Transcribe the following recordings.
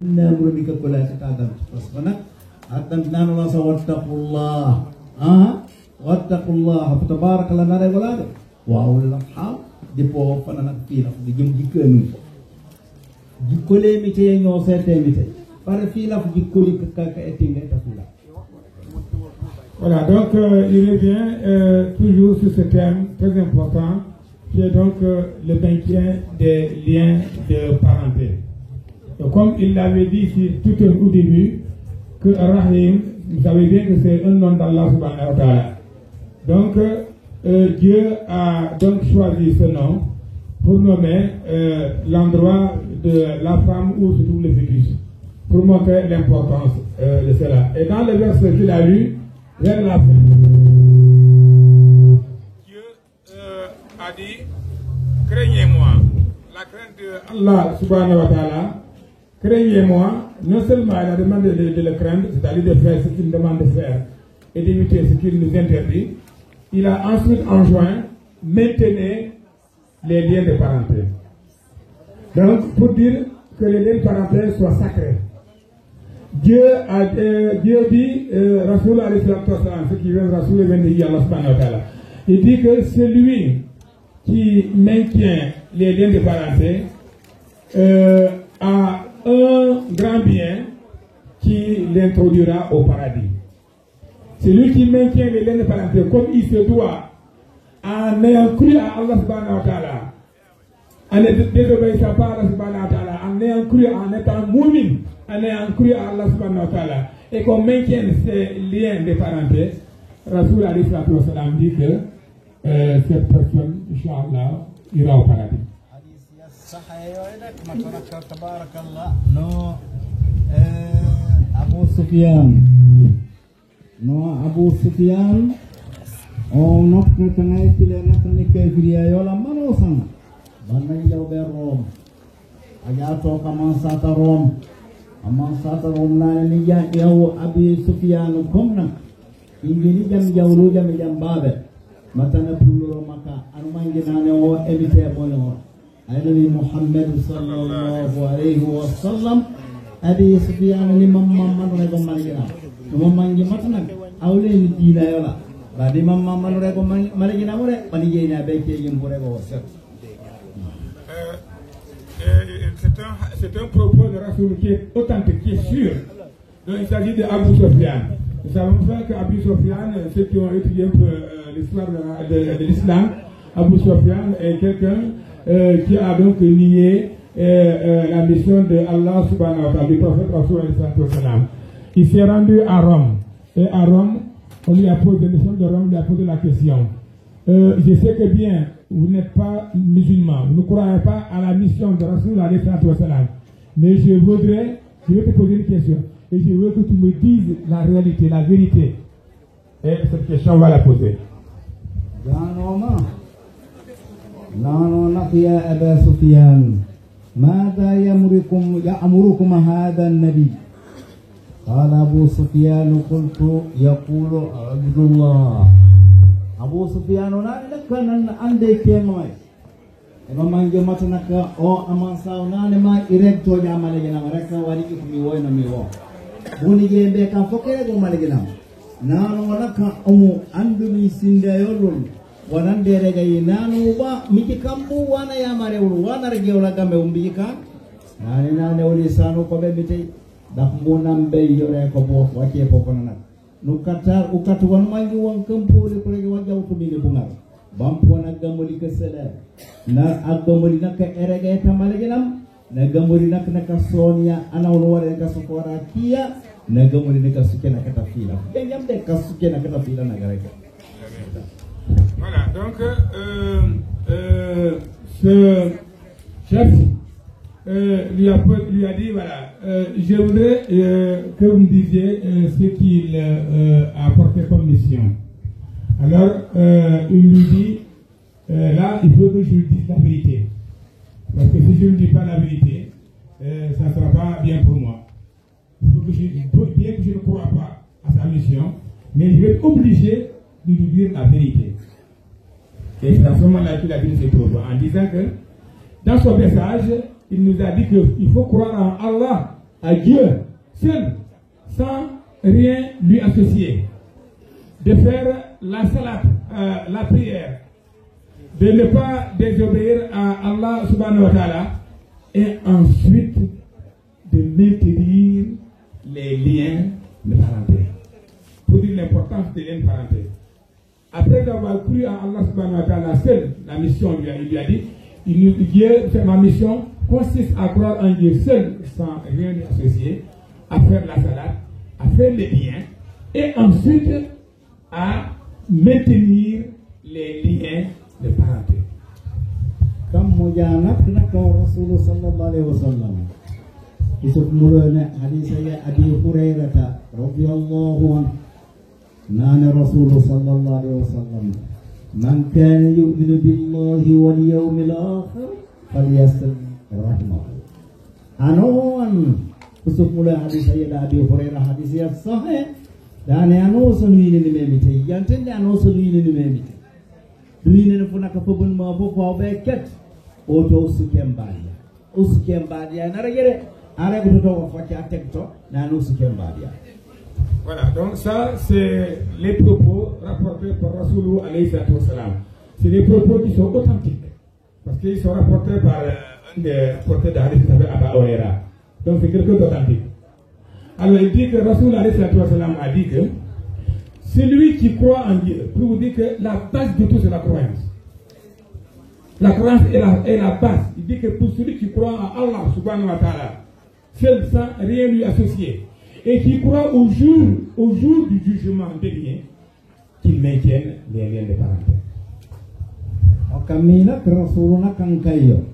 نامر بك كلا تتعلم فصفنا حتى نحن نصا واتقوا الله واتقوا الله فتبارك لنا رجلنا وأول الأصحاب دبوا فنان فينا في جم جكني جكولي متى نوسة متى فارفيلا في جكولي كك إتيني تفيلا. Voilà, donc il revient toujours sur ce thème très important qui est donc le maintien des liens de parenté. Donc, comme il l'avait dit ici tout au début, que Rahim, vous savez bien que c'est un nom d'Allah subhanahu wa ta'ala. Donc Dieu a donc choisi ce nom pour nommer l'endroit de la femme où se trouve le fœtus, pour montrer l'importance de cela. Et dans le verset qu'il a lu, vers la fin, Dieu a dit, craignez-moi, la crainte de Allah subhanahu wa ta'ala, craignez-moi, non seulement il a demandé de le craindre, c'est-à-dire de faire ce qu'il demande de faire et d'éviter ce qu'il nous interdit, il a ensuite enjoint, maintenez les liens de parenté. Donc, pour dire que les liens de parenté soient sacrés. Dieu dit, Rasoul alayhi salatu wa salam, ce qui vient de Rasoul vient de Allah subhanahu wa ta'ala, il dit que celui qui maintient les liens de parenté a un grand bien qui l'introduira au paradis. Celui qui maintient les liens de parenté comme il se doit, en ayant cru à Allah subhanahu wa ta'ala, en ne désobéissant pas à Allah subhanahu wa ta'ala, en ayant cru, en étant moumin, en ayant cru à Allah subhanahu wa ta'ala, et qu'on maintienne ces liens de parenté, Rasoul alayhi salatu wa salam dit que cette personne, Inch'Allah, ira au paradis. تبارك الله نو أبو سفيان أو نقطة تنايت لنقطة كيفية يولا منوسنا بنا يجوا بروم أجاتو كمان سات روم لا نيجا يو أبي سفيان كمنا إنجيل جم بابه متى نبلو مكا أنا ما يجينا نو أبيته بونه أدري محمد صلى الله عليه وسلم أبي سفيان لمن رجع مرينا لمن جمعنا أولي ندينا يلا بعد من رجع مرينا ولا مرينا بيكي يمبره وسط. C'est un propos de Rasoul qui est authentique, qui est sûr. Donc il s'agit de Abu Sufyan. Nous savons bien que Abu Sufyan, ceux qui ont étudié un peu l'histoire de l'islam, Abu Sufyan est quelqu'un qui a donc nié la mission de Allah subhanahu wa ta'ala, du prophète Rasoul alayhi salatu wa salam. Il s'est rendu à Rome. Et à Rome, on lui a posé, le de Rome lui a posé la question. Je sais que bien, vous n'êtes pas musulman, vous ne croyez pas à la mission de Rasoul alayhi salatu wa salam. Mais je vais te poser une question. Et je veux que tu me dises la réalité, la vérité. Et cette question, on va la poser. نحن يا أبا سفيان ماذا يأمركم هذا النبي؟ قال أبو سفيان قلت يقول عبد الله. أبو سفيان لك أن عندك كماي إمام جماعتك أو أمان ساونا لما إرد توجع مالجنا مركا وريك ميوي نميو بوني جيبه كان فكره جو مالجنا نانو لك أمو عندني سندايولون wanan dere gay nanu ba miki kambu wana ya mare ulu wana rege ula gambe umbika nane uli sanu ko be bitay daf munam be yore ko bo wace pokonana nu katar ukatu wan mangi won kampu le ko rege wajaw to mi bungal bampu wana gamuli kesele na agamuli nak erege tamale genam na gamuli nak sonia ana won wore ka sokora kia na gamuli nak sukena katafila benyam de kasukena katafila na gareka. Voilà, donc ce chef lui a dit, voilà, je voudrais que vous me disiez ce qu'il a apporté comme mission. Alors, il lui dit, là, il faut que je lui dise la vérité. Parce que si je ne lui dis pas la vérité, ça ne sera pas bien pour moi. Il faut que bien que je ne crois pas à sa mission, mais je vais être obligé de lui dire la vérité. Et c'est à ce moment-là qu'il a dit ces propos, en disant que dans son message, il nous a dit qu'il faut croire en Allah à Dieu seul, sans rien lui associer, de faire la salat, la prière, de ne pas désobéir à Allah subhanahu wa ta'ala, et ensuite de maintenir les liens de parenté. Pour dire l'importance des liens de parenté. Après avoir cru à Allah subhanahu wa ta'ala seul, la mission, il lui a dit, Dieu, ma mission consiste à croire en Dieu seul, sans rien lui associer, à faire la salat, à faire les liens, et ensuite à maintenir les liens de parenté. Comme Mojanak nakau Rasulullah sallallahu alaihi wasallam. Isuk mulanya hadis saya Abi Hurairah radhiyallahu anhu. Nana Rasulullah sallallahu alaihi wasallam. Man kana yu'minu billahi wal yawmil akhir falyasil rahimahu. Anuan isuk mulanya hadis saya Abi Hurairah hadis yang sahih. Dan anu suluini ni memite. Yang tende anu suluini ni memite. Duine fu naka fobun ma fo ko be ket oto usikembadia na regere are bu to ko ci atekto na no usikembadia. Voilà, donc ça c'est les propos rapportés par Rasoulou alayhi salam. C'est des propos qui sont authentiques parce qu'ils sont rapportés par un des porteurs de hadith qui s'appelle Aba Huraira. Donc c'est quelque chose d'authentique. Alors il dit que Rasoul alayhi salam a dit que celui qui croit en Dieu, pour vous dire que la base de tout c'est la croyance. La croyance est la base. Il dit que pour celui qui croit en Allah subhanahu wa ta'ala, seul sans rien lui associer, et qui croit au jour du jugement dernier, qu'il maintienne les liens de parenté. Okamina Rasuluna kankayo.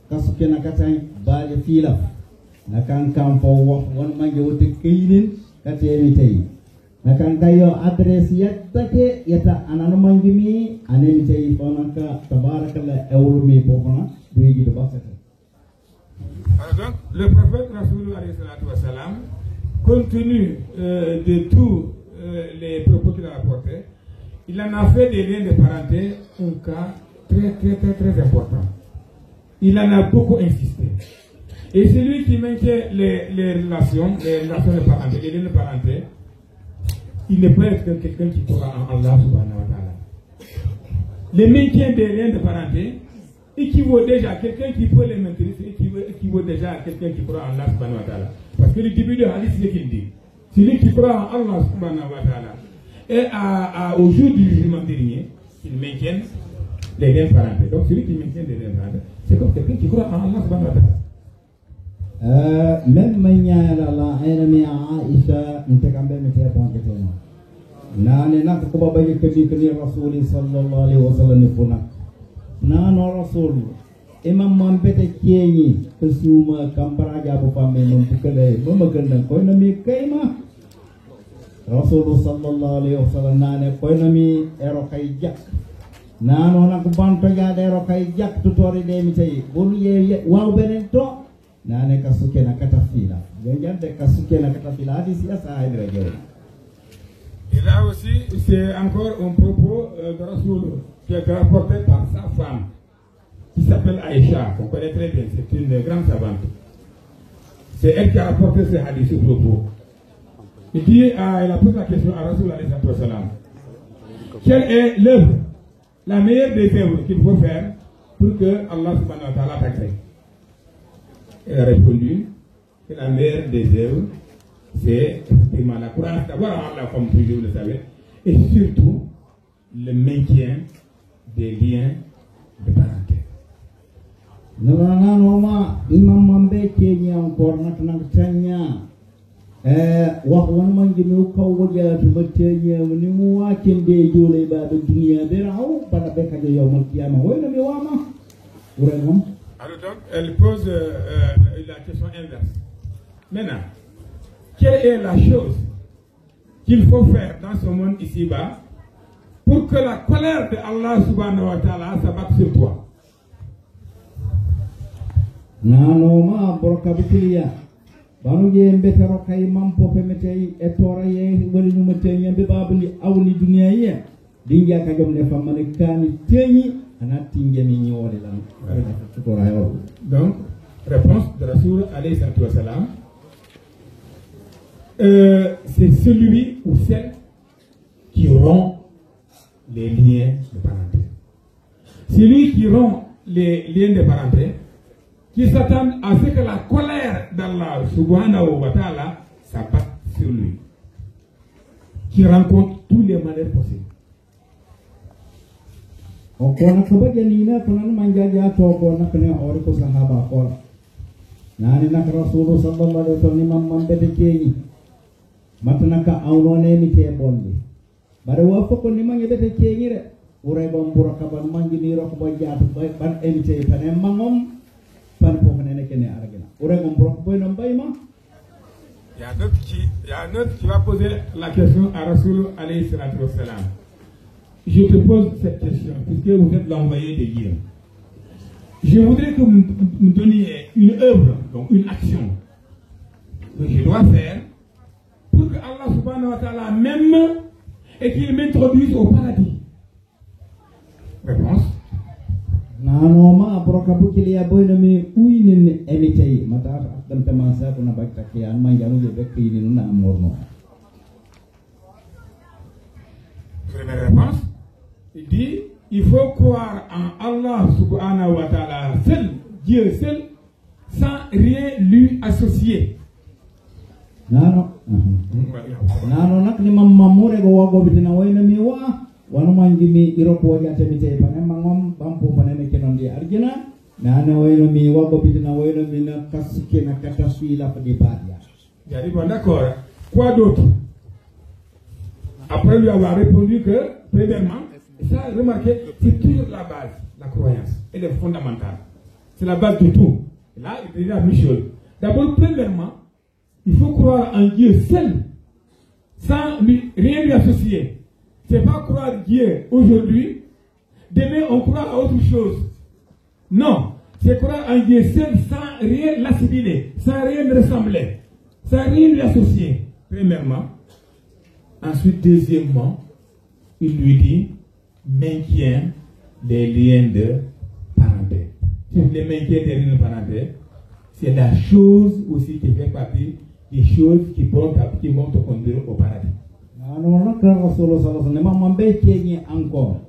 Kasuke nakatay baje fila. Nakankam fo won manje wote kayinin katemi tay. Nakankayo adres yattake yata ananu manjimi anen tay fonaka tabarakallah awrumi pokona duigi do basata. Alors donc, le prophète Rasoulou alayhi salatu wa salam, compte tenu de tous les propos qu'il a rapportés, il en a fait des liens de parenté un cas très important. Il en a beaucoup insisté. Et celui qui maintient les relations de parenté, les liens de parenté, il ne peut être que quelqu'un qui croit en Allah subhanahu wa ta'ala. Le maintien des liens de parenté équivaut déjà à quelqu'un qui peut les maintenir, équivaut déjà à quelqu'un qui croit en Allah subhanahu wa ta'ala. Parce que le début de hadith, c'est ce qu'il dit. Celui qui croit en Allah subhanahu wa ta'ala et au jour du jugement dernier, il maintient les liens de parenté. Donc celui qui maintient les liens de parenté, c'est comme quelqu'un qui croit en Allah subhanahu wa ta'ala. Même manière la haine Aisha ntekambe metia ponke tena. Nane nak ko babaye kadi Rasul sallallahu alaihi wasallam funa. Nano Rasul imam mampete kienyi kesuma kampara jabu pame mempukale memaganda ko nami kaima. Rasul sallallahu alaihi wasallam nane ko nami ero kayjak. Nano nak banto jade ero kayjak tutori de mi tay. Bolu ye waw benen to nane kasuke na katafila. Jengante kasuke na katafila hadis ya sahih radio. Et là aussi, c'est encore un propos de Rasoul qui est rapporté par sa femme, qui s'appelle Aïcha, qu'on connaît très bien, c'est une grande savante. C'est elle qui a rapporté ce hadith, ce propos. Il dit, elle a posé la question à Rasoul alayhi salam. Quelle est l'œuvre, la meilleure des œuvres qu'il faut faire pour que Allah subhanahu wa ta'ala t'agrée? Elle a répondu que la meilleure des œuvres, c'est effectivement la croyance d'avoir Allah comme vous le savez, et surtout le maintien des liens de parenté. Nalana noma imam mambe kenya encore nak tanya wax wan man jimu kaw waja tu batenya ni mu wakin de jole ba de dunia de raw bana be ka yawmal qiyamah wayna mi wama vraiment. Alors donc elle pose la question inverse. Maintenant, quelle est la chose qu'il faut faire dans ce monde ici-bas pour que la colère de Allah subhanahu wa ta'ala s'abatte sur toi? Nanoma borkabitiya banu je mbetero kay mampo pemetey e toraye wali no metey be babuli awni dunia ye dinja ka jomne famane kani teñi anati ngemi ñoode lan. Donc Réponse de Rasoul alayhi salam. C'est celui ou celle qui rompt les liens de parenté. Celui qui rompt les liens de parenté, qui s'attend à ce que la colère d'Allah subhanahu wa ta'ala s'abatte sur lui, qui rencontre tous les malheurs possibles. O kono kabajanina kono manjaja to kono kene ore ko sahaba ko nani nak rasul sallallahu alaihi wasallam mamman bete keyi matana ka awnone mi te bondi bare wa foko ni mangi bete keyi re ure bom buraka ban mangi ni rok bo jaatu ban emite tan mangom pan ko kene kene aragina ure bom buraka boy no bayma. Il y a un autre qui va poser la question à Rasoul alayhi salatu wassalam. Je te pose cette question, puisque vous êtes l'envoyé de Dieu. Je voudrais que vous me donniez une œuvre, donc une action, que je dois faire pour que Allah subhanahu wa ta'ala m'aime et qu'il m'introduise au paradis. Réponse. Nanoma abrokabu kilia boyna mi uynin emitay mata dan tamansa kuna bakta kian manjanu je bekki ni na amorno. Première réponse. Il dit, il faut croire en Allah subhanahu wa ta'ala seul, Dieu seul, sans rien lui associer. Nano nak ni mamamure go wago bitina wayna mi wa wanu mangi mi iroko wajate mi tay panem mangom bampu panene kenon di arjina nana wayna mi wago bitina wayna mi na kasike na kataswila pa di badia. Jadi bon d'accord. Quoi d'autre? Après lui avoir répondu que, premièrement, ça, remarquez, c'est toujours la base, la croyance. Elle est fondamentale. C'est la base de tout. Et là, il dit la même chose. D'abord, premièrement, il faut croire en Dieu seul, sans rien lui associer. C'est pas croire Dieu aujourd'hui, demain on croit à autre chose. Non, c'est croire en Dieu seul, sans rien l'assimiler, sans rien ressembler, sans rien lui associer. Premièrement. Ensuite, deuxièmement, il lui dit, maintient les liens de parenté. Si vous les maintiens des liens de parenté, c'est la chose aussi qui fait partie des choses qui vont te conduire au paradis. Encore.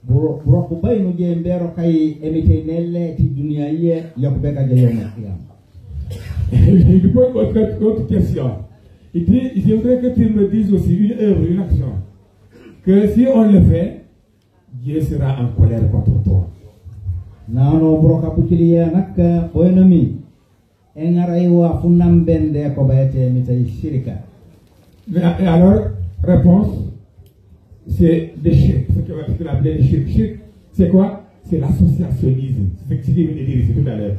Buroko bay no je mbero kay emite nelle ti dunia ye yakubeka je yoma kiyama. Il pose autre question. Il dit, je voudrais que tu me dises aussi une œuvre, une action, que si on le fait, Dieu sera en colère contre toi. Nano broka pukilia nak oenomi engaraiwa funam bende ko bayete mitay shirika. Et alors, réponse, c'est des shirk, ce qu'on appelle shirk. Shirk, c'est quoi? C'est l'associationnisme. C'est ce que tu viens de dire ici tout à l'heure.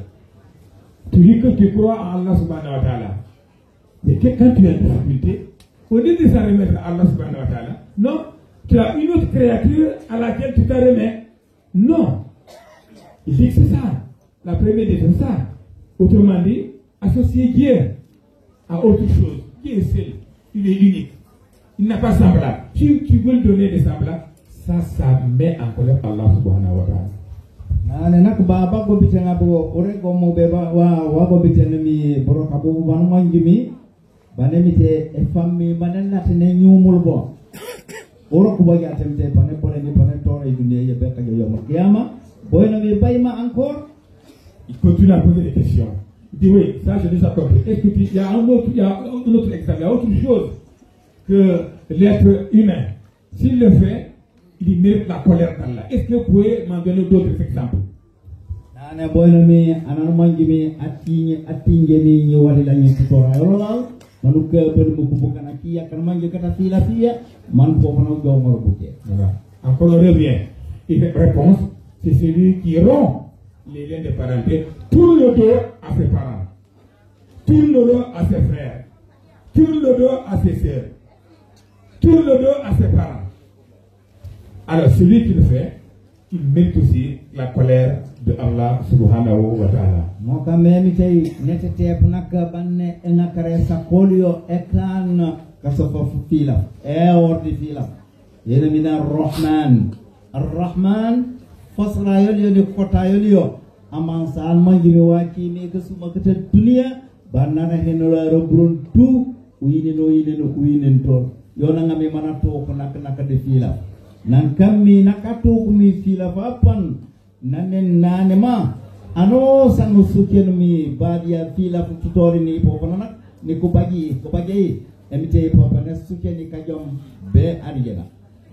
Tu dis que tu crois en Allah subhanahu wa ta'ala. Et que quand tu as une difficulté, au lieu de s'en remettre à Allah subhanahu wa ta'ala, non, tu as une autre créature à laquelle tu t'en remets. Non. Il dit que c'est ça. La première des choses, c'est ça. Autrement dit, associer Dieu à autre chose. Dieu est seul. Il est unique. Il n'a pas semblable. Si tu veux lui donner des semblables, ça met en colère Allah subhanahu wa ta'ala. Nane nak baba go bitena bo ore go mo beba wa go bitena mi boroka bo wan manjimi banemite e fammi banana tene nyumul bo oro ko bagi atemte bane bone ni bane tore dunia ye beka yo yom kiyama boyna mi bayma encore. Il continue à poser des questions. Il dit oui, ça j'ai déjà compris. Est-ce que il y a un autre exemple, il y a autre chose que l'être humain. S'il le fait, il mérite la colère d'Allah. Est-ce que vous pouvez m'en donner d'autres exemples? Nane boyna mi anan manjimi atinge mi nyowali la nyi tutora yolal manuk ben bu bukan aki akan manje kata fila man fo mana gomor buke. Voilà. Encore on revient. Il fait réponse, c'est celui qui rompt les liens de parenté, tourne le dos à ses parents, tourne le dos à ses frères, tourne le dos à ses sœurs, tourne le dos à ses parents. Alors celui qui le fait, il mérite aussi la colère de Allah subhanahu wa ta'ala. Moka memi tay netete punaka banne enakare sakolio ekan kasofa fila ordi fila yena mina Ar-Rahman fasra yolio ni kota yolio aman saan manjimi waki ne ka suma kata dunia banana henola robrun tu uinen tol yona ngami mana to ko nak de fila nan kammi nakato ko mi fila papan nanen nane ma ano sanu suken mi badia fila tutori ni popana ni ko baji emite popana sukeni kajom be arijena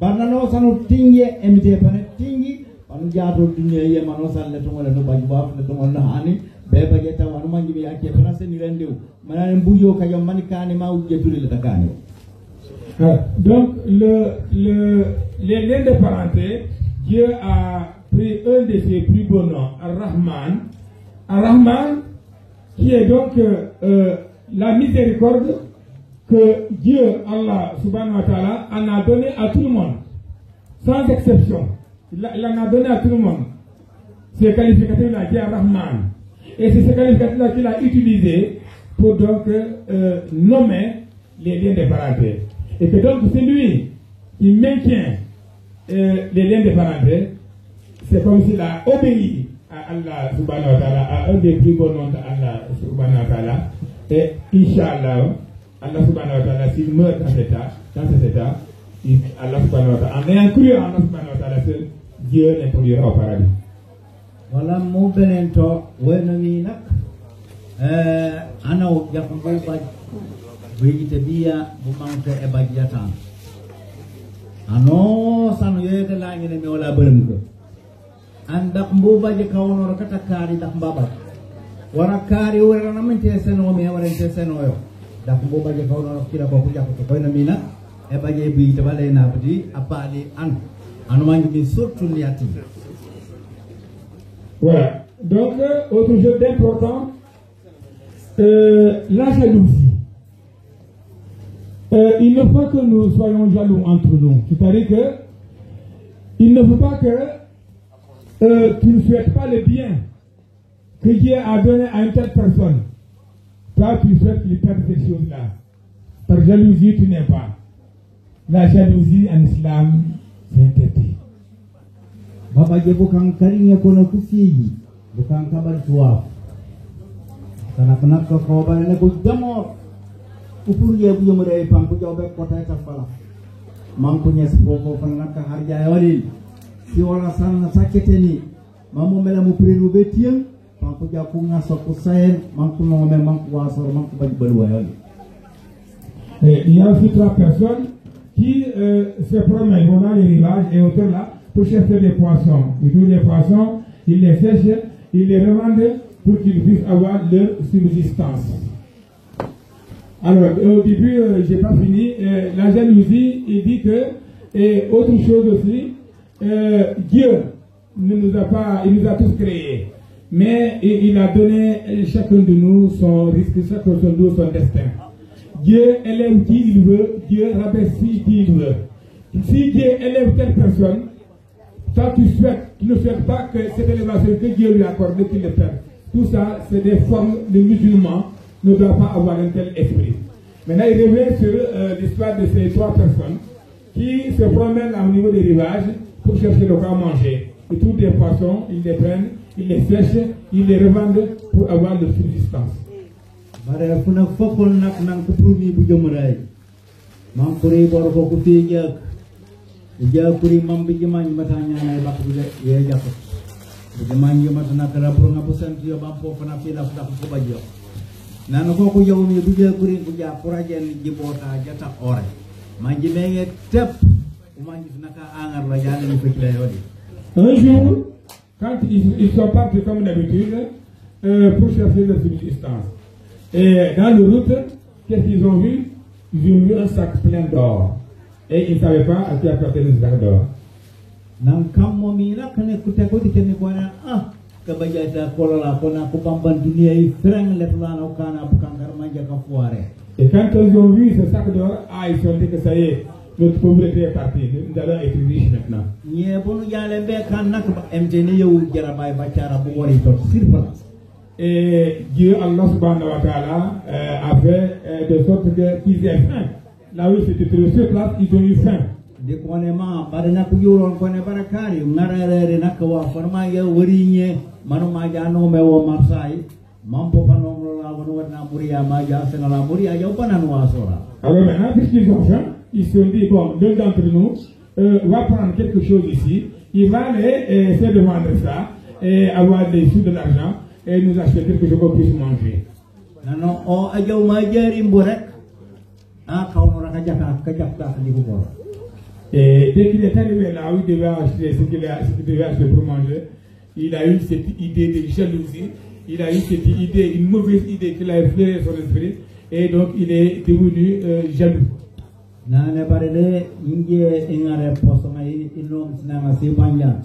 banano sanu tinge emite pane tingi anu jaato dunia ye mano salle to wala no baji ba to wala hani be baje taw anu mangi bi ake France ni rendew manane mbuyo kajom manikani ma uje tulile takani. Donc les liens de parenté, Dieu a pris un de ses plus beaux noms, Ar-Rahman. Ar-Rahman, qui est donc la miséricorde que Dieu, Allah subhanahu wa ta'ala, en a donné à tout le monde, sans exception. Il en a donné à tout le monde. Ces qualificatifs-là, qui est Ar-Rahman. Et c'est ces qualificatifs-là qu'il a utilisés pour donc nommer les liens de parenté. Et que donc c'est lui qui maintient les liens de parenté. C'est comme s'il a obéi à Allah subhanahu wa ta'ala, à un des plus beaux noms d'Allah subhanahu wa ta'ala. Et Inch'Allah, Allah subhanahu wa ta'ala, s'il meurt dans cet état, Allah subhanahu wa ta'ala, en ayant cru en Allah subhanahu wa ta'ala seul, Dieu l'introduira au paradis. Voilà mon benento, wenamina, anao yakumbo vegetabia bumante e bajjatan ano sanu yede laangene mi wala belum ko andak mbubaje kawno kata kaari dak mbaba wara kaari wara namante seno mi wara seno yo dak mbubaje kawno kira ko jakko ko na mina e baje bi tabale na budi apali anu mangi mi surtout liati. Voilà, donc autre chose d'important, la jalousie. Il ne faut pas que nous soyons jaloux entre nous. C'est-à-dire que il ne faut pas que tu ne souhaites pas le bien que Dieu a donné à une telle personne. Toi, tu souhaites qu'il perde cette chose-là. Par jalousie, tu n'aimes pas. La jalousie en islam, c'est interdit. Bapa je bukan karinya kono kusiji, bukan kabar tua. Karena kau balik ko jamor. Upur ye bu yomre pam ko jobe ko tay ta bala man ko nyes fofo fan nakka harja wali si wala san saketeni mamu mela mu prenu betien pam ko jaku ngaso ko sayen man ko no me man ko wasor man ko baji balu wali. Il y a aussi 3 personnes qui se promènent dans les rivages et autour là pour chercher des poissons. Ils trouvent les poissons, ils les sèchent, ils les revendent pour qu'ils puissent avoir leur subsistance. Alors, au début, j'ai pas fini. La jalousie, il dit que, et autre chose aussi, Dieu il nous a tous créés, mais il a donné chacun de nous son risque, chacun de nous son destin. Dieu élève qui il veut, Dieu rabaisse qui il veut. Si Dieu élève telle personne, toi tu ne souhaites pas que cette élévation que Dieu lui accorde, qu'il le perde. Tout ça, c'est des formes de musulmans. Ne doit pas avoir un tel esprit. Maintenant, il revient sur l'histoire de ces 3 personnes qui se promènent au niveau des rivages pour chercher le quoi manger. Ils trouvent des poissons, ils les prennent, ils les sèchent, ils les revendent pour avoir de subsistance. Nana ko yawmi buje kuri buja kurajen jibota jata ore manji menge tep manji naka angar la jana ni fekla yodi. Un jour quand ils sont partis comme d'habitude pour chercher leur subsistance et dans la route qu'est-ce qu'ils ont vu? Ils ont vu un sac plein d'or et ils ne savaient pas à qui appartenait ce sac d'or. Nan kammo mi la kane kuteko dikene ko na kabajata kolola kona kupamban dunia yi freng letlana kana bukangar manja ka foire. Et quand ils ont vu ce sac d'or, ils se sont dit que ça y est, notre pauvreté est partie, nous allons être riches maintenant. Nye bonu jale be kan nak mtene yow jarabay bachara bu wari tot sur place. Et Dieu Allah subhanahu wa ta'ala a fait de sorte qu'ils aient faim. Là où c'était sur place, ils ont eu faim. di kone ma pada nak kujuron kone pada kari ngarere nak wa forma ya warinya manu ma jano mewo marsai mampu panom la wonu na muria ma ja senala muria ya panan wasora. Alors maintenant puisqu'ils ont faim, ils se dit bon, deux d'entre nous va prendre quelque chose ici, il va aller essayer de vendre ça et avoir des sous de l'argent et nous acheter quelque chose qu'on puisse manger. Nano o ajaw ma jari mburek a kawnora kajakta ni ko. Et dès qu'il est arrivé là où il devait acheter ce qu'il devait acheter pour manger, il a eu cette idée de jalousie, il a eu cette idée, une mauvaise idée qu'il a effleuré son esprit, et donc il est devenu jaloux. Nane barele inge ingare poso mai inom sinanga si banjat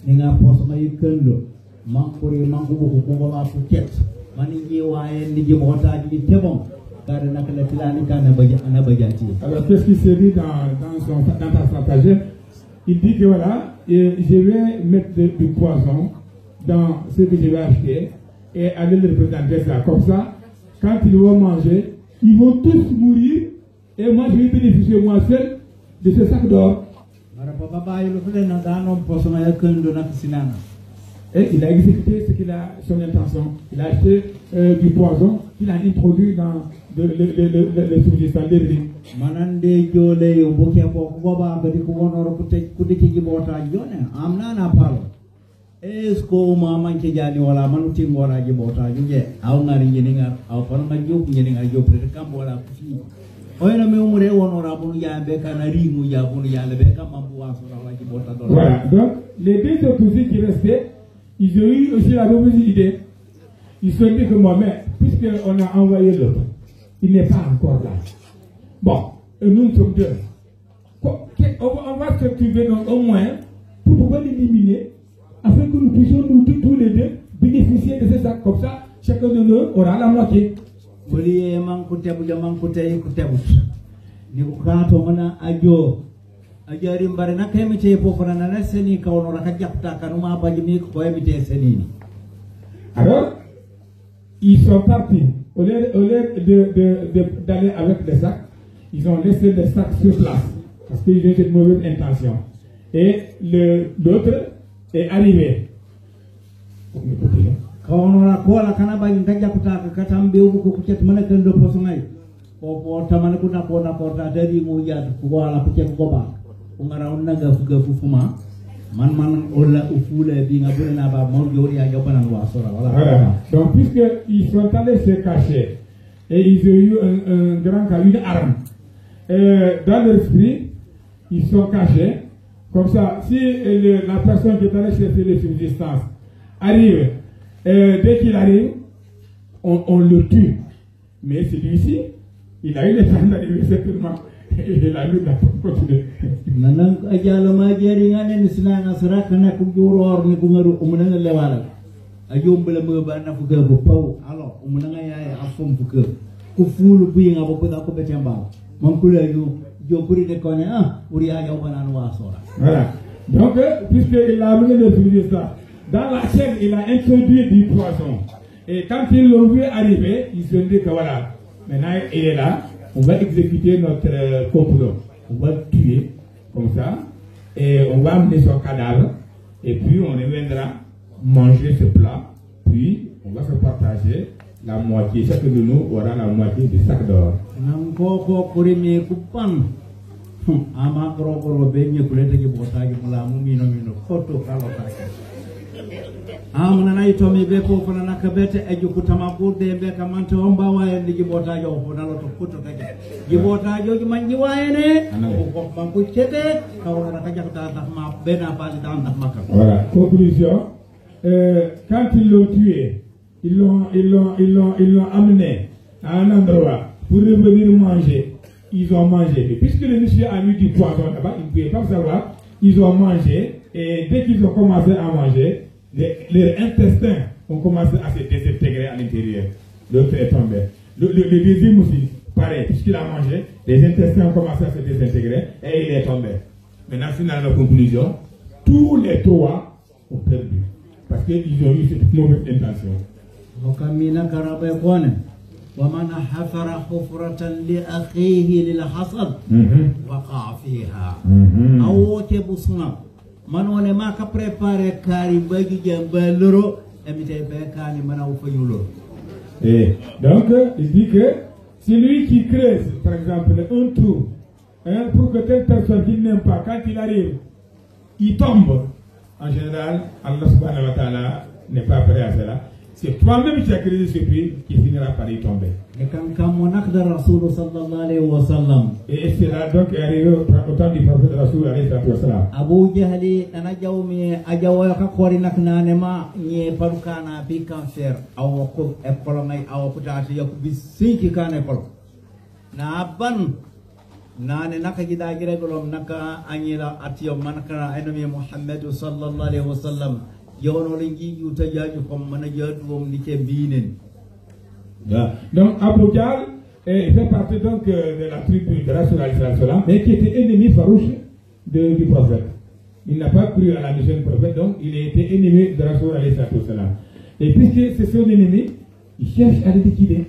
ninga poso mai kendo mankuri mangubu ko la puket maningi wae ndiji mota di tebon kare nakala tilani kana bajati. Alors qu'est-ce qui se dit dans ta stratagème? Il dit que voilà, je vais mettre du poison dans ce que je vais acheter et aller le représenter ça. Comme ça, quand ils vont manger, ils vont tous mourir et moi je vais bénéficier moi seul de ce sac d'or. Et il a exécuté son intention. Il a acheté du poison qu'il a introduit dans le subsistant de riz. Manande jole yo boke ko goba badi ko wonoro kudiki jibota jone amna na palo esko ma manke jani wala manuti ngora jibota juje aw ngari ngar aw kono ma job ngar job de kam wala fi oyna me umure wonora bunu yambe kana rimu ya bunu yale be kam ambu waso wala jibota do. Voilà, donc les deux autres aussi qui restaient, ils ont eu aussi la mauvaise idée. Ils se sont dit que moi, mais puisqu'on a envoyé l'autre, il n'est pas encore là. Bon, nous sommes deux. On va se trouver au moins pour pouvoir l'éliminer afin que nous puissions nous tous les deux bénéficier de ce sac. Comme ça, chacun de nous aura la moitié. Alors, ils sont partis. Au lieu d'aller avec les sacs, ils ont laissé les sacs sur place. Parce qu'ils ont cette mauvaise intention. Et l'autre est arrivé. Voilà. Donc puisqu'ils sont allés se cacher et ils ont eu un grand cas, une arme, dans l'esprit, ils sont cachés. Comme ça, si la personne qui est allée chercher les subsistances arrive, dès qu'il arrive, on le tue. Mais celui-ci, il a eu le temps d'arriver certainement. Il a eu la continuer. Nanang ajalo majeringan ni sinanga serak na kujuror ni kungaru umunanga lewala. Ayom bela meba na fuga bopau. Alo umunanga ya afom fuga. Kufulu buing abo puta ko betembang. Mangkula yo puri de kone uria ya banan wasora. Voilà. Donc puisqu'il a amené le substance dans la chaîne, il a introduit du poison. Et quand ils l'ont vu arriver, ils se sont dit que voilà, maintenant il est là. On va exécuter notre complot. On va le tuer comme ça. Et on va amener son cadavre. Et puis on reviendra manger ce plat. Puis on va se partager la moitié. Chacun de nous aura la moitié du sac d'or. Amana ito mi beko fana nakabete ejukutama bude beka mante omba wae ndijibota jo fona loto kuto kaje jibota jo manji wae ne ko manku chete kawra kajakta tahma bena pali tan tahmaka. Voilà, conclusion. Quand ils l'ont tué, ils l'ont amené à un endroit pour revenir manger. Ils ont mangé. Mais puisque le monsieur a mis du poison là-bas, ils ne pouvaient pas savoir. Ils ont mangé et dès qu'ils ont commencé à manger, leurs intestins ont commencé à se désintégrer à l'intérieur. L'autre est tombé. Le deuxième aussi, pareil, puisqu'il a mangé, les intestins ont commencé à se désintégrer et il est tombé. Maintenant, finalement, la conclusion, tous les trois ont perdu. Parce qu'ils ont eu cette mauvaise intention. ومن حفر حفرة لأخيه للحصد وقع فيها أو تبصنا من ونما كبريباري كاري باجي جنبالورو أمتى بكاني من أو فيولو. Donc il dit que celui qui creuse par exemple un trou pour que telle personne qui n'aime pas, quand il arrive il tombe, en général Allah subhanahu wa ta'ala n'est pas prêt à cela. C'est toi-même qui as créé ce puits qui finira par y tomber. Et c'est là donc arrivé au temps du prophète Rasoul alayhi salam. Abu Jahli anajawmi ajawa ka kori nak nanema nye parukana bi cancer aw ko e kolongay aw potati yak bi sinki kane kol. Na ban nane naka gida gire golom naka anyira atiyo manaka enemi Muhammad sallallahu alayhi wasallam. Donc Abu Jahl fait partie donc de la tribu de Rasoul alayhi salam, mais qui était ennemi farouche du prophète. Il n'a pas cru à la mission du prophète, donc il a été ennemi de Rasoul alayhi salam. Et puisque c'est son ennemi, il cherche à le liquider.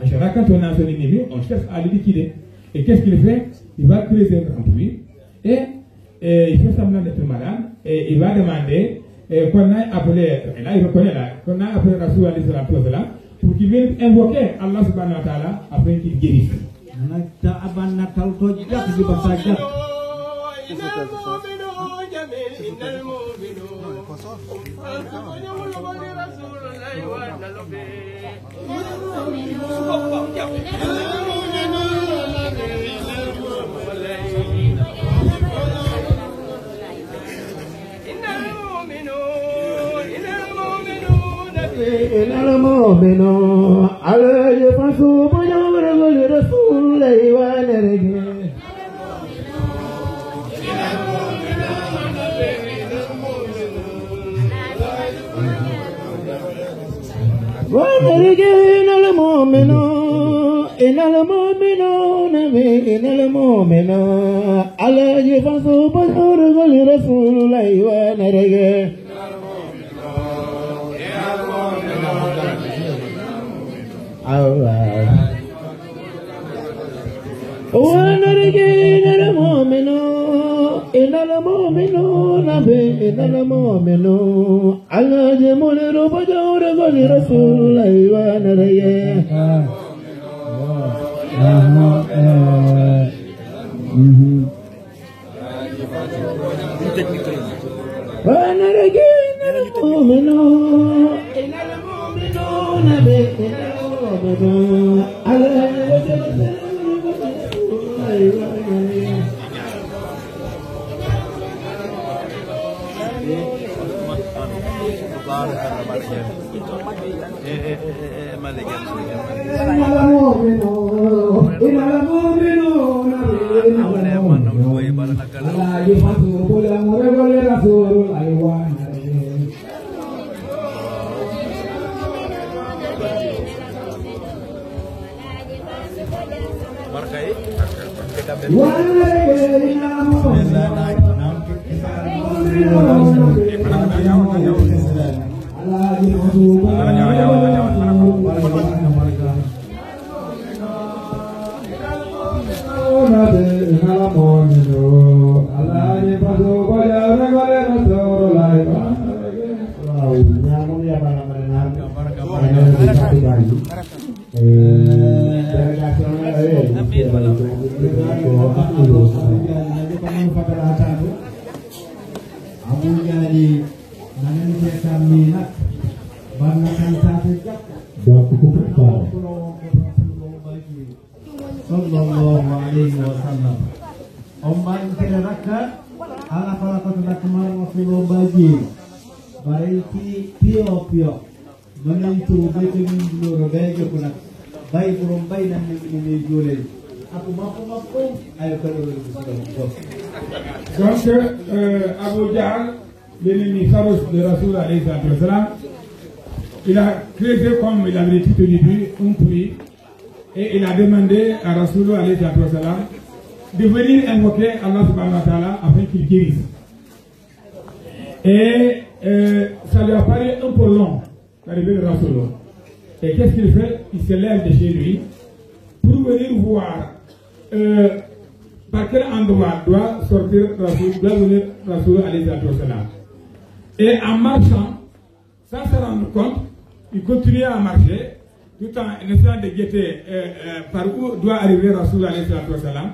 En général, quand on a son ennemi, on cherche à le liquider. Et qu'est-ce qu'il fait? Il va creuser un grand puits et il fait semblant d'être malade et il va demander qu'on a appelé, et là il reconnaît là, qu'on a appelé Rasoul alayhi salam pour qu'il vienne invoquer Allah subhanahu wa ta'ala afin qu'il guérisse. المؤمنون على يفسوا بجور رسول الله ونرجع ونرجع المؤمنون إن المؤمنون على يفسوا بجور رسول الله ونرجع ونرجين المؤمنون إن المؤمنون على جمل ربجور قل رسول الله ونرجين ونرجين المؤمنون إن المؤمنون على Donc, Abu Jahl, l'ennemi farouche de Rasoul alayhi salam, il a creusé, comme il avait dit au début, un puits et il a demandé à Rasoul alayhi salam de venir invoquer Allah subhanahu wa ta'ala afin qu'il guérisse. Et ça lui a paru un peu long, l'arrivée de Rasoul. Et qu'est-ce qu'il fait? Il se lève de chez lui pour venir voir par quel endroit doit venir Rasoul alayhi salam. Et en marchant, sans se rendre compte, il continue à marcher, tout en essayant de guetter par où doit arriver Rasoul alayhi salam.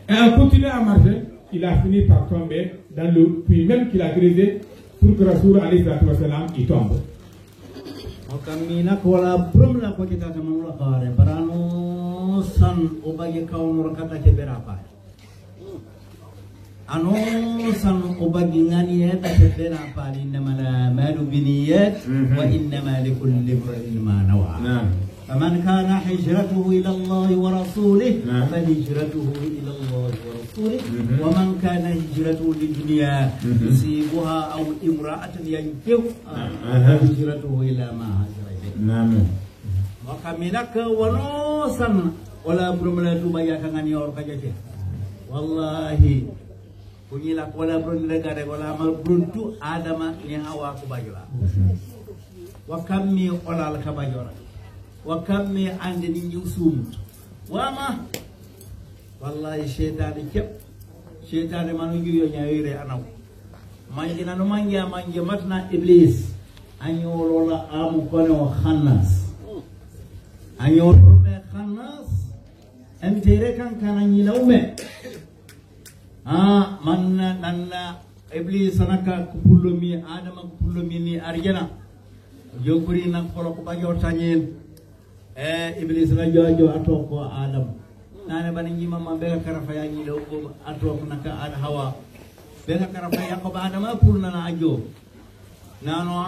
Et en continuant à marcher, il a fini par tomber dans le puits même qu'il a creusé pour que Rasoul alayhi salam y tombe. Kamina kola brumla ko kita tamamula kare barano san obagi kaunur kata ke berapa ano san obagi ngani eta ke berapa innama la malu biniyat wa innama likulli imrin ma nawa faman kana hijratuhu ila Allah wa rasulih fahijratuhu ila Allah wa rasulih wa man kana hijratuhu lidunya yusibuha aw imra'atan yankihuha hijratuhu ila ma Naam. Wakamina ke wanosan wala brumla tu baya kangani or kajaje. Wallahi kunyila wala brumla gare wala mal bruntu adama ni hawa ku bayula. Wakammi wala al kabayora. Wakammi ande ni yusum. Wama wallahi syaitan kep. Syaitan manu yo nyaire anaw. Manjina no manja matna iblis. Anyolola amu kono khanas anyolola khanas entere kan kananyi laume manna nanna iblis sanaka kupulumi adama kupulumi ni arjana jokuri nan kolo ko bajo tanyen iblis la jojo atoko adam nane bani nyima mambe karafa ya nyi law ko atoko naka ad hawa be karafa ya ko adama pulna na ajo nano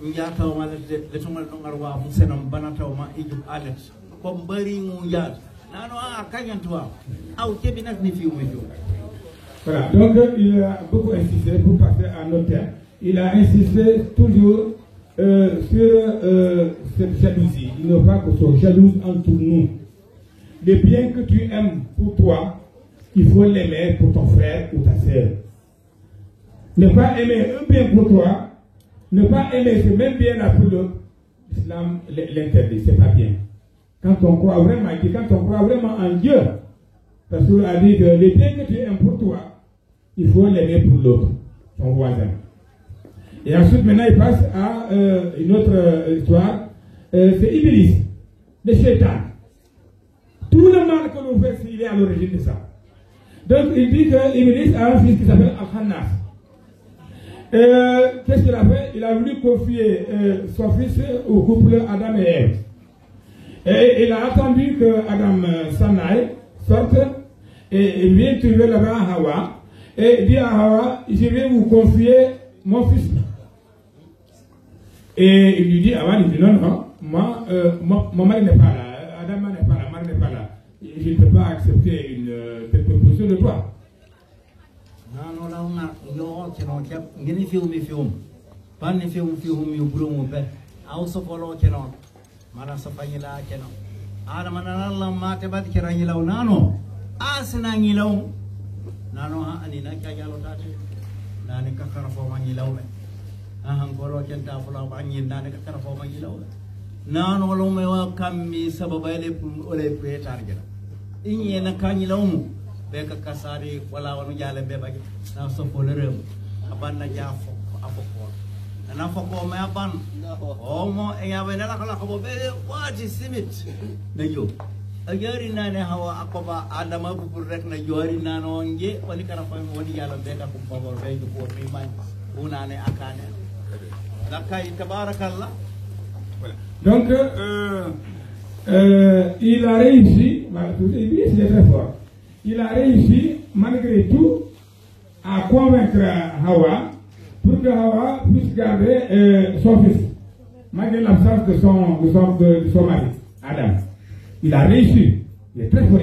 njata wala de tumal ngar wa musenam banata ma iju alet ko bari mu njat nano kanyantwa au kebinak ni fi umejo. Voilà, donc il a beaucoup insisté pour passer à notre terme. Il a insisté toujours sur cette jalousie. Il ne faut pas que soit jalouse entre nous. Le bien que tu aimes pour toi, il faut l'aimer pour ton frère ou ta sœur. Ne pas aimer un bien pour toi, ne pas aimer ce même bien-là pour l'autre, l'islam l'interdit, c'est pas bien. Quand on croit vraiment en Dieu, parce qu'il a dit que le bien que tu aimes pour toi, il faut l'aimer pour l'autre, ton voisin. Et ensuite, maintenant, il passe à une autre histoire. C'est Iblis, le Shaitan. Tout le mal que l'on fait, il est à l'origine de ça. Donc, il dit que Iblis a un fils qui s'appelle Al-Khannas. Qu'est-ce qu'il a fait? Il a voulu confier son fils au couple Adam et Ève. Et il a attendu que Adam s'en aille, sorte, et il vient trouver là-bas Hawa, et dit à Hawa, je vais vous confier mon fils. Et il lui dit, Hawa, il dit non, non, moi, mon mari n'est pas là, Adam n'est pas là, Mari n'est pas là. Je ne peux pas accepter cette proposition de toi. Non, non, non, ngini film pan film yu brumu be aw so polo kenon mara so fanyila kenon ada manala mate bat kirani law nano asna ngi law nano ha ani na ka jalo tati nani ka karafo mangi law be han golo kenta fula bangi nani ka karafo mangi law nano lo me wa kammi sababa ele ole pretar gena inye na kanyi law mu be ka kasari wala wonu jale be baji na so polo rem abanna jafo afoko na afoko me aban omo e ya benala kala ko be wati simit na yo agari na ne hawa akoba adama bu rek na jori na no nge wali kara fa woni yalla be ka ko babor be ko mi man una ne akane lakay tabarakallah. Voilà. Donc il a réussi, il est très fort. Il a réussi malgré tout à convaincre Hawa pour que Hawa puisse garder son fils, malgré l'absence de son mari, Adam. Il a réussi, il est très fort,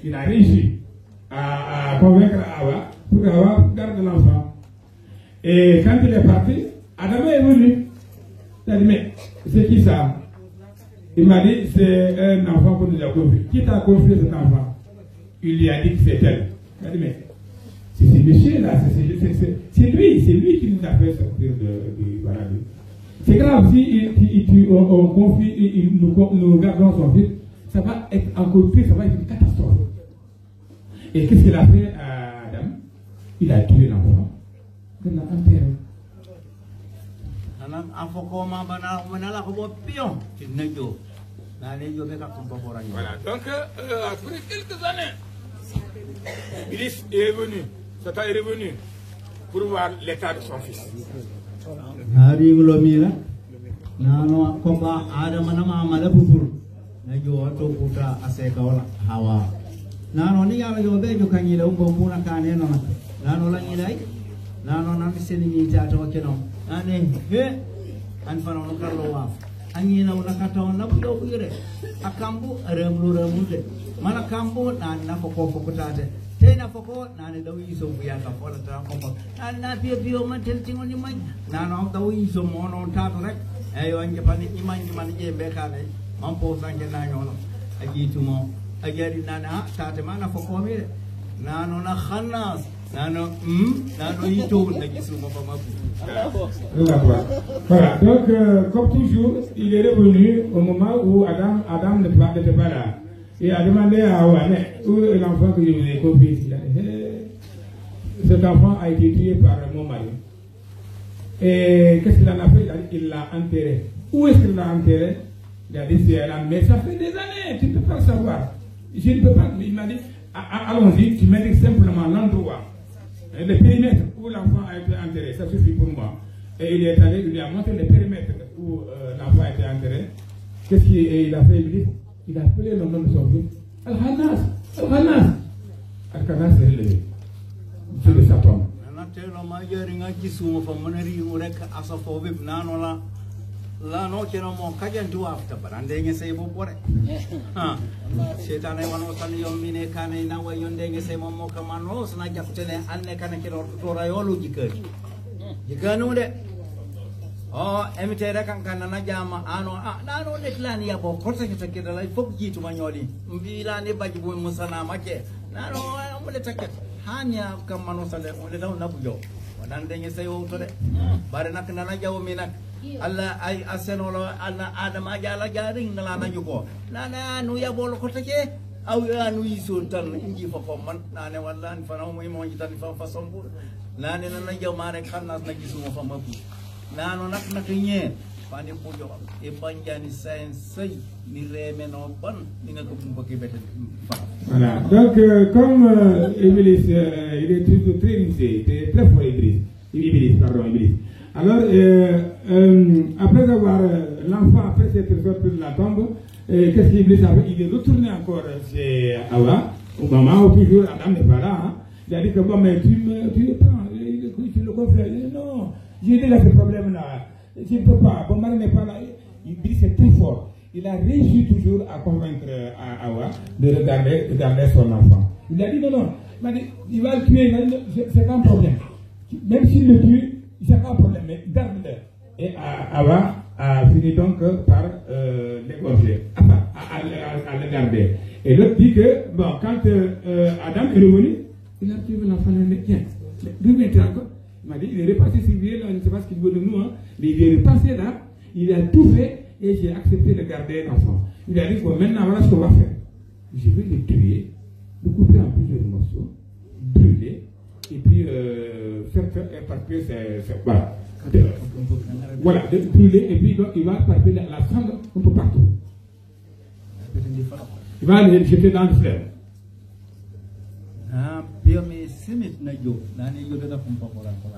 il a réussi à convaincre Hawa pour que Hawa garde l'enfant. Et quand il est parti, Adam est venu. Il a dit, mais c'est qui ça? Il m'a dit, c'est un enfant qu'on nous a confié. Qui t'a confié cet enfant? Il lui a dit que c'est elle. Il a dit, mais c'est ce monsieur là, c'est lui qui nous a fait sortir du paradis. C'est grave si on confie, nous gardons son fils, ça va être encore pire, ça va être une catastrophe. Et qu'est-ce qu'il a fait à Adam? Il a tué l'enfant. Il l'a enterré. Voilà, donc après quelques années, Iblis est revenu, Satan est revenu pour voir l'état de son fils. Nano komba Adam nama amala pupur na jo to puta aseka wala hawa nano ni ala yo be jo kanyi la umbo muna kane no nano la ngilai nano na miseni ni ta to keno ane he an fano no karlo wa anyi na una kata na budo bure akambu remlu de mana kambu na foko tate tena foko na ne dawi so buya ka fola ta ko na bio man tel tingoni man nano dawi so mono tato rek ayo anje pani iman je bekale mampo sange na nyono aji tumo ajari nana tate mana foko mi nano na khanas nano ito na gisuma pa mapu. Voilà, donc comme toujours il est revenu au moment où Adam n'était pas là et a demandé à Hawa où est l'enfant que je vous ai confié ici là. Cet enfant a été tué par mon mari. Et qu'est-ce qu'il en a fait? Il l'a enterré. Où est-ce qu'il l'a enterré? Il a dit c'est là, mais ça fait des années, tu ne peux pas le savoir. Je ne peux pas. Il m'a dit allons-y, tu m'indiques simplement l'endroit, le périmètre où l'enfant a été enterré, ça suffit pour moi. Et il est allé, il lui a montré le périmètre où l'enfant a été enterré. Qu'est-ce qu'il a fait? Il a appelé le nom de son fils Al-Hanas. Al-Hanas s'est relevé. C'est de sa tombe. La no keno mo kajan tu afta barandenge sey bo bore ha setane wano tan yommine kane na wa yondenge sey mo kamano sna jaktene anne kana kiro to rayolu jikanu de oh emitere kan na jama ano nano de klani ya bo korta ke kida lay fok jitu ma nyoli mbila ne baji bo musana make nano mo le taket hanya kamano sale mo le daw nabujo wadandenge sey wo to de bare nak nana jaw mi nak Allah ay asenolo ana Adam ajala jaring nalana juko nana nu ya bolo ko take aw ya nu yisul tan inji fa ko man nane wallan fa no mo jitan fa sombu nane nana jaw mare khanas na gisuma fa mabu nano nak nye pani ko jo e banjani science ni remeno ban ni nga ko mbokki beten fa. Voilà, donc comme Iblis il est très risé, très fort Iblis. Alors, après avoir l'enfant après s'être sorti de la tombe, qu'est-ce qu'Iblis a fait? Il est retourné encore chez Hawa, au moment où toujours Adam n'est pas là. Hein. Il a dit que bon, mais tu le prends, tu le confères. Il dit non, j'ai déjà ce problème-là, je ne peux pas, mon mari n'est pas là. Iblis est très fort. Il a réussi toujours à convaincre Hawa de regarder son enfant. Il a dit non, il va le tuer, c'est pas un problème. Même s'il le tue, il n'y a pas de problème, mais garde-le. Et Hawa a fini donc par l'égorger, à le garder. Et l'autre dit que, bon, quand Adam est revenu, il a tué l'enfant, tiens, d'où vient-il encore? Il m'a dit, il est repassé sur lui, je ne sais pas ce qu'il veut de nous, hein, mais il est repassé là, il a tout fait, et j'ai accepté de garder l'enfant. Il a dit, bon, maintenant, voilà ce qu'on va faire. Je vais le tuer, le couper en plusieurs morceaux, brûler, et puis faire éparpiller voilà. Voilà, de brûler, et puis donc, il va éparpiller la cendre un peu partout. Il va les jeter dans le fleuve.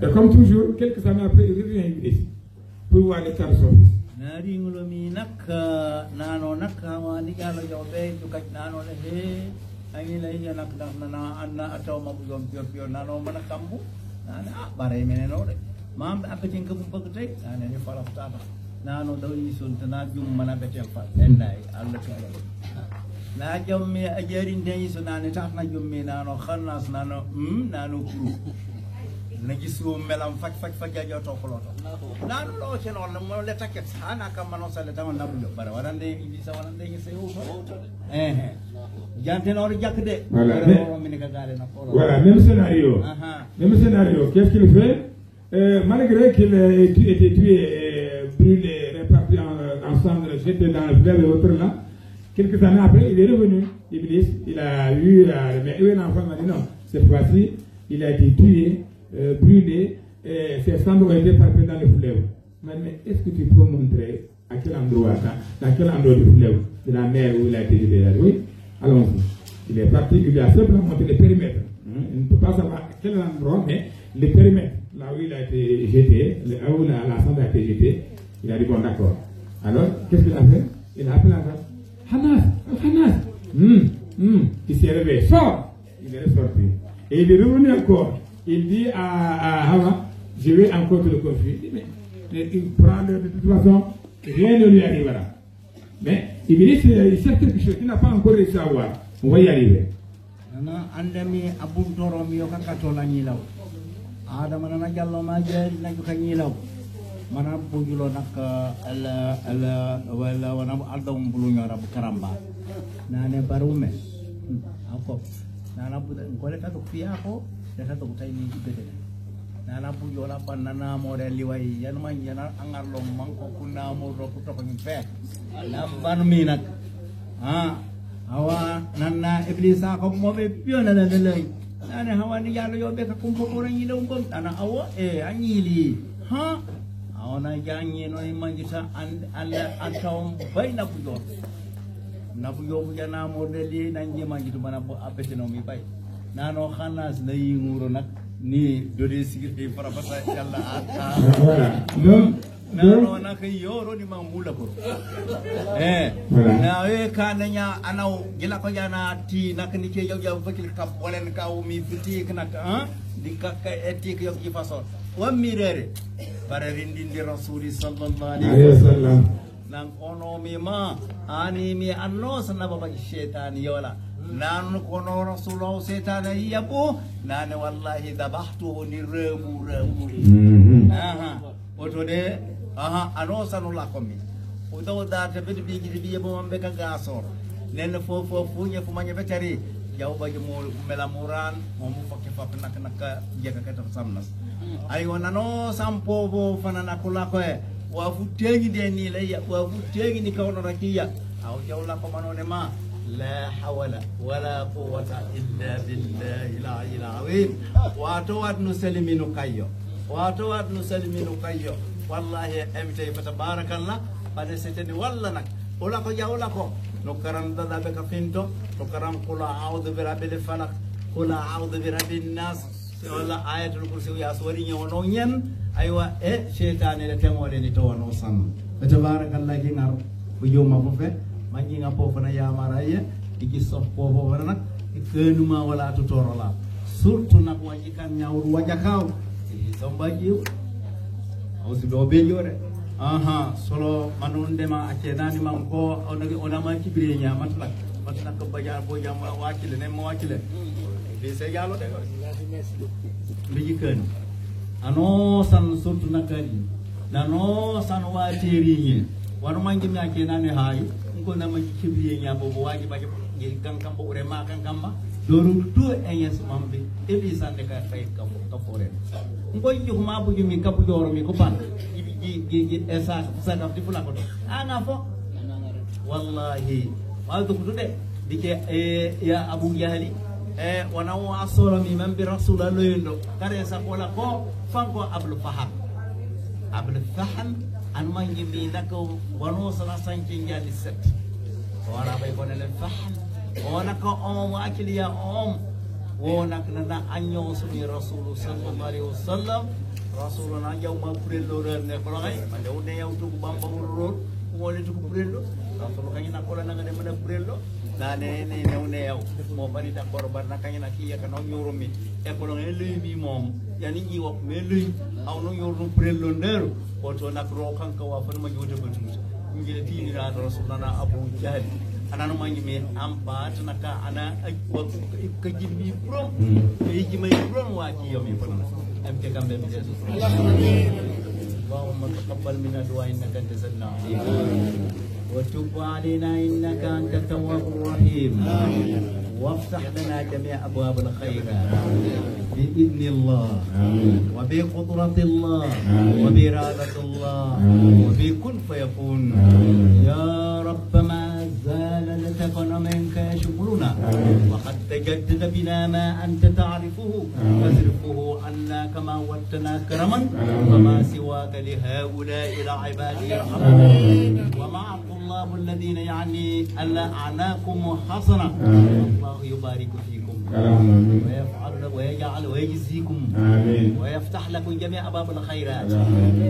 Et comme toujours, quelques années après, il revient ici pour voir l'état de son fils. Na jamme ajarin dayi so nane tax na jomme nano khannas nano nano kuru na gisu melam fak jajo to kholoto nano lo chen on mo le taket hana kam mano sale tan na bulo bara warande indi sa warande ngi se ufo jante no jakde voilà même scénario qu'est-ce qu'il fait malgré qu'il ait été tué brûlé jeté dans le fleuve et autres là. Quelques années après, il est revenu. Iblis, il a eu un enfant, il m'a dit non, cette fois-ci, il a été tué, brûlé, et ses cendres ont été parfaites dans le fleuve. Mais est-ce que tu peux montrer à quel endroit, dans quel endroit du fleuve, de la mer où il a été libéré? Oui, allons-y. Il est parti, il lui a simplement montré le périmètre. Il ne peut pas savoir à quel endroit, mais le périmètre, là où il a été jeté, là où la cendre a été jetée, il a dit bon d'accord. Alors, qu'est-ce qu'il a fait? Il a appelé encore. Hanas, Hanas. Il s'est réveillé, sort. Il est ressorti. Et il est revenu encore. Il dit à Hawa, je vais encore te le confier. Il dit, mais il prend de toute façon, rien ne lui arrivera. Mais il sait quelque chose qu'il n'a pas encore réussi à voir. On va y arriver. Andami abuntorom yo kakatola nyilaw adama na jallo ma jari na juka nyilaw mana bujulo nak ala wala wana aldom bulu nyora bu karamba nane barume ako nana bu ngole ta to fiya ko ta to tay ni ibede nana bujola banana more liwai yan man yana angarlo manko kunna mo ro ko to ko fe na ban mi nak hawa nana iblis ako mo be pio na lay nana hawa ni yalo yo be ka kumpo ko ran yilo ngom ana awa anyili ha awana jangi no imangita alla antaw bayna bujo na bujo bu jana mo deli nanji mangitu mana bo apete no mi bay nano khanas na yinguro nak ni dode sigirde fara fata yalla ata nano nak yoro ni mamula ko na we kananya anaw gila ko jana ti nak ni ke yow fakil kap wolen kaw mi fiti nak di kakka etik yow ci façon wa mirere para rindindi rasuli sallallahu alaihi wasallam nan kono mi ma ani mi anno sanaba ba shaytan yola nan kono rasulullah shaytan yabu nan wallahi dabahtuhu ni remu oto de ano sanu la komi oto da te be bi gi bo mambe ka gasor nen fo nya fu manya betari jaw ba mo melamuran mo mu fakki fa nak jega ka samnas ay wonano sampo bo fanana kula ko e wa fu tegi de ni la ya wa fu tegi ni kawno rakiya aw jawla ko manone ma la hawla wala quwwata illa billahi al-aliyyil azim wa tawad nusalliminu kayyo wallahi emte fa tabarakallah pada seteni walla nak ola ko jawla ko no karam dada be ka finto no karam qul a'udhu bi rabbil falaq qul a'udhu bi rabbin nas wala ayatul kursi ya sori nyono nyen aywa shaytan le temole ni to no sam tabarakallah gingar bu yoma bu fe mangi ngapo fana ya maraya iki sof po bo nak ikenuma wala to torola surtout nak wajikan nyawru wajakaw sombaji ausi do be jore solo manunde ma acenani man ko onama kibire nya matla ko bajar bo jam wakile ne mo wakile be se jalo de biji ken ano san surtu nakari nano san wateri ni waru mangi mi acenani hay ko na ma kibire nya bo waji baje kan kambo ure ma kan kamba doru tu enyes mambe ebi sande ka fay kambo to fore ngoy ju ma bu mi kapu joro mi ko ban gi esa sanaf di pula ko do ana fo wallahi ma do ko de dike ya abu jahli wana wa asura mi man bi rasulullah yendo kare sa ko la ko fanko abul faham an mangi mi nako wano sala sanki ngali set wala bay ko ne faham wana ko akili ya wona kana anyo suni rasul sallallahu alaihi wasallam rasuluna yawma prelo ne ko ngay mande wonde yawtu bamba wuro wole to prelo rasul kanyina ko la nga de mane prelo dane ne ne yaw mo bari ta korban nakanyina ki ya kana nyurumi e ko ngel limi mom yani ji wok me luy aw no yuru prelo ndero ko to nak ro kanka wa fa ma jote batum ngile tini ra rasuluna abu jahl ananu mangi me amba tunaka ana ka jimbi brom e jimay brom wa ci yomi fa am ke kambe mi Jesus Allahumma taqabbal minna du'a innaka antas samiul alim wa tub alaina innaka antat tawwabur rahim وافتح لنا جميع أبواب الخيرات بإذن الله وبقدرة الله وبإرادة الله وبكن فيكون. يا رب ما زال لتكن منك شكرنا وقد تجدد بنا ما أنت تعرفه فاصرفه عنا كما وعدتنا كرما وما سواك لهؤلاء العباد يرحمون. ومع الطلاب الذين يعني ألا أعناكم حسنة الله يبارك فيكم ويفعل ويجعل ويجزيكم ويفتح لكم جميع أبواب الخيرات.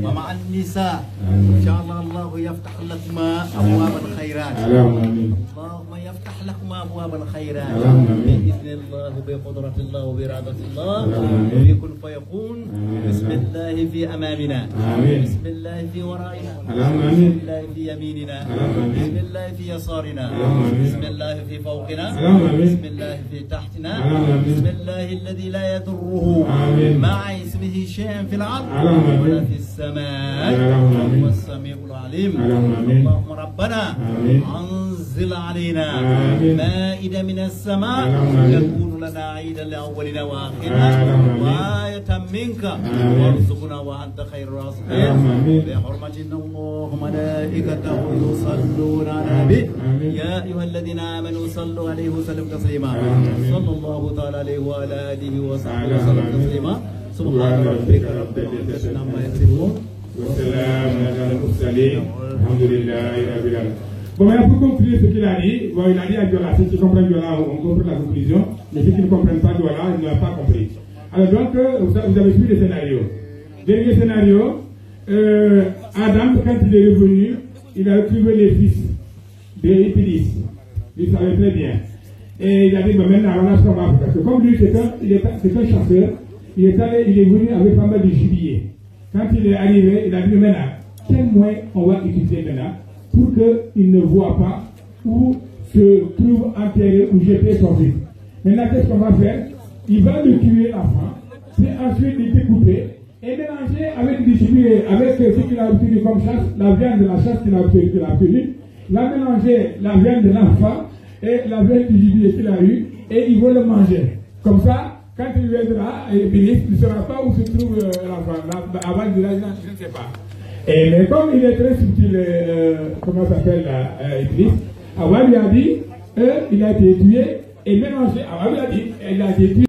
ومع النساء إن شاء الله الله يفتح لكم أبواب الخيرات. اللهم يفتح لكم أبواب الخيرات بإذن الله بقدرة الله وبإرادة الله وبكن فيكون. بسم الله في أمامنا بسم الله في ورائنا بسم الله في يميننا بسم الله في يسارنا بسم الله في فوقنا بسم الله في تحتنا بسم الله الذي لا يضره مع اسمه شيء في الأرض ولا في السماء وهو السميع العليم. اللهم ربنا أنزل علينا مائدة من السماء يكون لنا عيدا لأولنا وآخرنا وآية منك وارزقنا وأنت خير الرازقين. بحرمة الله وملائكته يصلون على النبي يا أيها الذين آمنوا صلوا عليه وسلموا تسليما. صلى الله تعالى عليه وعلى آله وصحبه وسلم تسليما. سبحان ربك رب العزة عما يصفون وسلام على المرسلين الحمد لله رب العالمين. Bon, maintenant pour conclure ce qu'il a dit, bon, il a dit à Diola, ceux qui comprennent Diola, on comprend la conclusion, mais ceux qui ne comprennent pas Diola, ils n'ont pas compris. Alors donc, vous avez suivi le scénario. Dernier scénario, Adam, quand il est revenu, il a retrouvé les fils d'Iblis. Il savait très bien. Et il a dit, maintenant, voilà ce qu'on va faire. Parce que comme lui, c'est un chasseur, il est venu avec pas mal de gibier. Quand il est arrivé, il a dit, maintenant, quel moyen on va utiliser maintenant pour qu'il ne voit pas où se trouve enterré ou jeté son fils. Maintenant, qu'est-ce qu'on va faire? Il va le tuer l'enfant, puis ensuite le découper et mélanger avec du gibier, avec ce qu'il a obtenu comme chasse, la viande de la chasse qu'il a obtenue, la mélanger la viande de l'enfant et la viande du gibier qu'il a eu, et il va le manger. Comme ça, quand il viendra, il ne saura pas où se trouve l'enfant. Avant de l'âge, je ne sais pas. Mais comme il est très subtil, comment ça s'appelle, Iblis, Awa lui a dit, il a été tué et mélangé. Awa lui a dit, il a été tué.